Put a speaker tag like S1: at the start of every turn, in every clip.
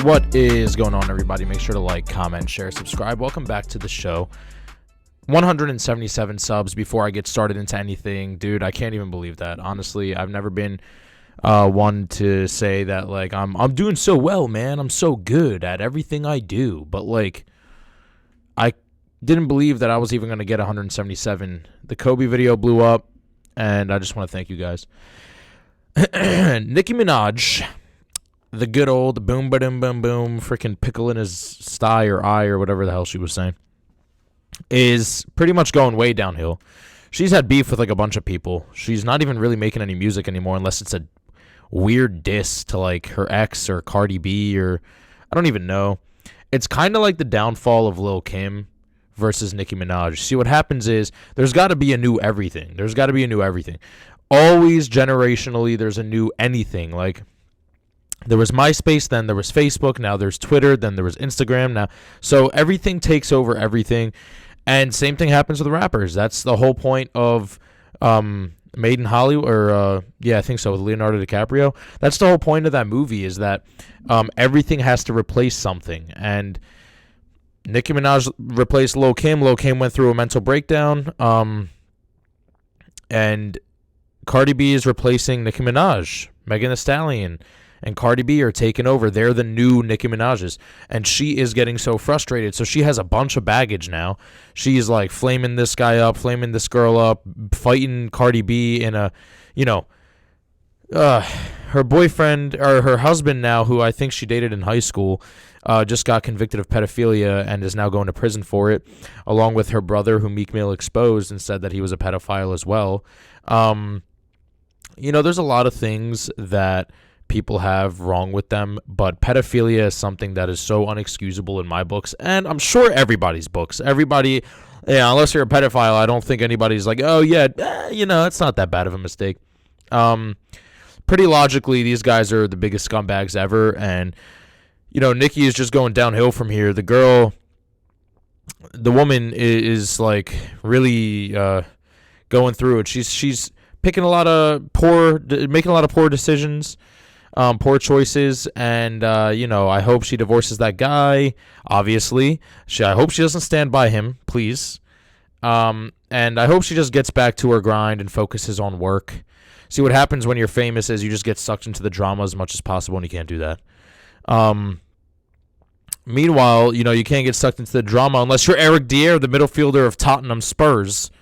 S1: What is going on, everybody? Make sure to like, comment, share, subscribe. Welcome back to the show. 177 subs before I get started into anything. Dude, I can't even believe that. Honestly, I've never been one to say that, like, I'm doing so well, man. I'm so good at everything I do. But, like, I didn't believe that I was even going to get 177. The Kobe video blew up, and I just want to thank you guys. Nicki Minaj, the good old boom, ba-dum, boom, boom, freaking pickle in his sty or eye or whatever the hell she was saying, is pretty much going way downhill. She's had beef with, like, a bunch of people. She's not even really making any music anymore unless it's a weird diss to, like, her ex or Cardi B or I don't even know. It's kind of like the downfall of Lil Kim versus Nicki Minaj. See, what happens is there's got to be a new everything. There's got to be a new everything. Always generationally, there's a new anything. Like, there was MySpace, then there was Facebook, now there's Twitter, then there was Instagram. Now, so everything takes over everything, and same thing happens with rappers. That's the whole point of Made in Hollywood, or I think so, with Leonardo DiCaprio. That's the whole point of that movie, is that everything has to replace something. And Nicki Minaj replaced Lil Kim. Lil Kim went through a mental breakdown, and Cardi B is replacing Nicki Minaj. Megan Thee Stallion and Cardi B are taking over. They're the new Nicki Minaj's. And she is getting so frustrated. So she has a bunch of baggage now. She's like flaming this guy up, flaming this girl up, fighting Cardi B in a, her boyfriend or her husband now, who I think she dated in high school, just got convicted of pedophilia and is now going to prison for it, along with her brother, who Meek Mill exposed and said that he was a pedophile as well. There's a lot of things that people have wrong with them, but pedophilia is something that is so unexcusable in my books, and I'm sure everybody's books. Everybody, unless you're a pedophile, I don't think anybody's like, oh yeah, it's not that bad of a mistake. Pretty logically, these guys are the biggest scumbags ever, and Nicki is just going downhill from here. The woman is like really going through it. She's making a lot of poor decisions. Poor choices, and I hope she divorces that guy. Obviously, I hope she doesn't stand by him, please. And I hope she just gets back to her grind and focuses on work. See, what happens when you're famous is you just get sucked into the drama as much as possible, and you can't do that. Meanwhile, you can't get sucked into the drama unless you're Eric Dier, the middle fielder of Tottenham Spurs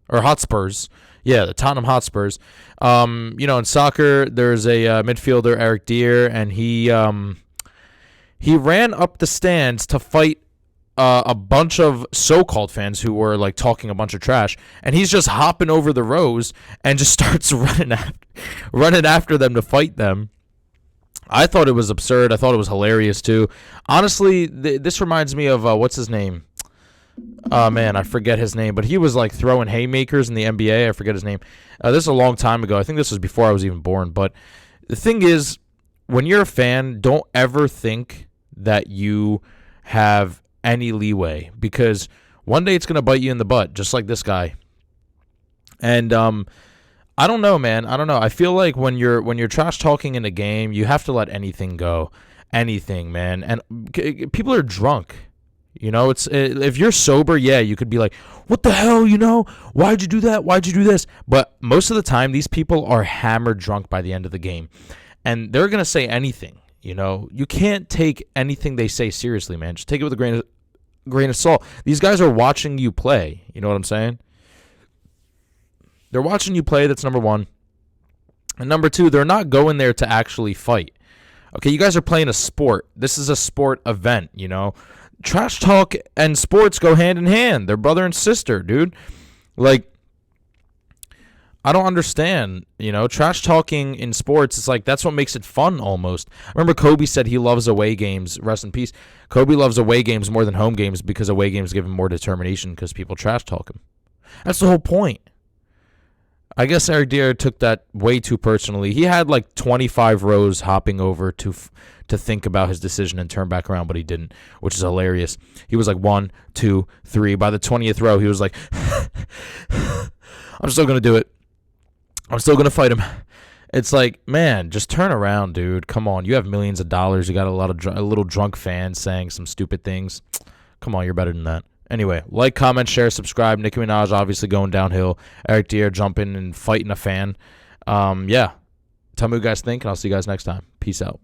S1: or Hotspurs. Yeah, the Tottenham Hotspurs. In soccer, there's a midfielder, Eric Dier, and he ran up the stands to fight a bunch of so-called fans who were like talking a bunch of trash, and he's just hopping over the rows and just starts running after them to fight them. I thought it was absurd. I thought it was hilarious too. Honestly, this reminds me of what's his name? Man, I forget his name, but he was like throwing haymakers in the NBA. I forget his name. This is a long time ago. I think this was before I was even born. But the thing is, when you're a fan, don't ever think that you have any leeway, because one day it's going to bite you in the butt, just like this guy. And I don't know, man. I don't know. I feel like when you're trash talking in a game, you have to let anything go. Anything, man. And people are drunk. It's if you're sober, yeah, you could be like, what the hell, why'd you do that? Why'd you do this? But most of the time, these people are hammered drunk by the end of the game, and they're going to say anything, You can't take anything they say seriously, man. Just take it with a grain of salt. These guys are watching you play. You know what I'm saying? They're watching you play, that's number one. And number two, they're not going there to actually fight. Okay, you guys are playing a sport. This is a sport event, Trash talk and sports go hand in hand. They're brother and sister, dude. Like, I don't understand, trash talking in sports. It's like, that's what makes it fun almost. I remember Kobe said he loves away games. Rest in peace. Kobe loves away games more than home games because away games give him more determination because people trash talk him. That's the whole point. I guess Eric Dier took that way too personally. He had like 25 rows hopping over to think about his decision and turn back around, but he didn't, which is hilarious. He was like 1, 2, 3. By the 20th row, he was like, I'm still going to do it. I'm still going to fight him. It's like, man, just turn around, dude. Come on, you have millions of dollars. You got a lot of a little drunk fans saying some stupid things. Come on, you're better than that. Anyway, like, comment, share, subscribe. Nicki Minaj obviously going downhill. Eric Dier jumping and fighting a fan. Yeah. Tell me what you guys think, and I'll see you guys next time. Peace out.